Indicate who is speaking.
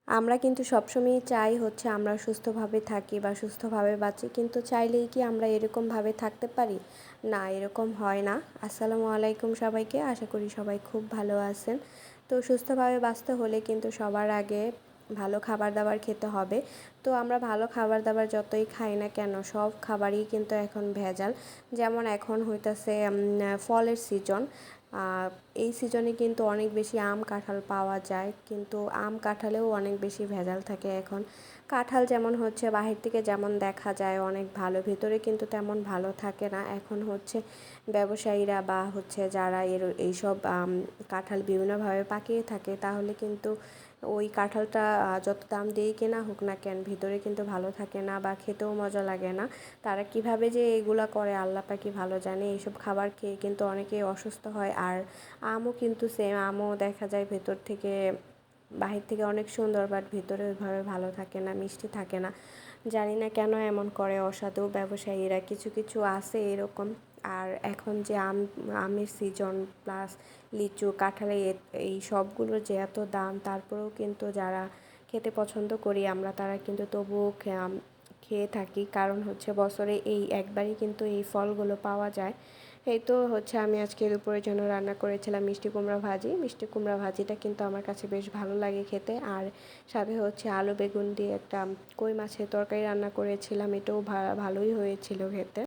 Speaker 1: আমরা কিন্তু সবসময়ই চাই হচ্ছে আমরা সুস্থভাবে থাকি বা সুস্থভাবে বাঁচি, কিন্তু চাইলেই কি আমরা এরকমভাবে থাকতে পারি? না, এরকম হয় না। আসসালামু আলাইকুম সবাইকে, আশা করি সবাই খুব ভালো আছেন। তো সুস্থভাবে বাঁচতে হলে কিন্তু সবার আগে ভালো খাবার দাবার খেতে হবে। তো আমরা ভালো খাবার দাবার যতই খাই না কেন, সব খাবারই কিন্তু এখন ভেজাল। যেমন এখন হইতাছে ফলের সিজন। এই সিজনে কিন্তু অনেক বেশি আম কাঁঠাল পাওয়া যায়, কিন্তু আম কাঁঠালেও অনেক বেশি ভেজাল থাকে এখন। কাঁঠাল যেমন হচ্ছে বাহির থেকে যেমন দেখা যায় অনেক ভালো, ভেতরে কিন্তু তেমন ভালো থাকে না। এখন হচ্ছে ব্যবসায়ীরা বা হচ্ছে যারা এইসব কাঁঠাল বিভিন্নভাবে পাকিয়ে থাকে, তাহলে কিন্তু ওই কাঁঠালটা যত দাম দিয়েই কেনা হোক না কেন, ভিতরে কিন্তু ভালো থাকে না বা খেতেও মজা লাগে না। তারা কিভাবে যে এগুলা করে আল্লাহ পাকই ভালো জানে। এইসব খাবার খেয়ে কিন্তু অনেকেই অসুস্থ হয়। আর আমও কিন্তু সেম, আমও দেখা যায় ভেতর থেকে বাহির থেকে অনেক সুন্দর, বাট ভিতরে ওইভাবে ভালো থাকে না, মিষ্টি থাকে না। জানি না কেন এমন করে অসাধু ব্যবসায়ীরা, কিছু কিছু আছে এরকম। আর এখন যে আমের সিজন, প্লাস লিচু কাঁঠালে এই সবগুলোর যে এত দাম, তারপরেও কিন্তু যারা খেতে পছন্দ করি আমরা, তারা কিন্তু তবুও খেয়ে থাকি। কারণ হচ্ছে বছরে এই একবারই কিন্তু এই ফলগুলো পাওয়া যায়। এই তো হচ্ছে আমি আজকে দুপুরের জন্য রান্না করেছিলাম মিষ্টি কুমড়া ভাজি। মিষ্টি কুমড়া ভাজিটা কিন্তু আমার কাছে বেশ ভালো লাগে খেতে। আর সাথে হচ্ছে আলু বেগুন দিয়ে একটা কই মাছের তরকারি রান্না করেছিলাম, এটাও ভালোই হয়েছিল খেতে।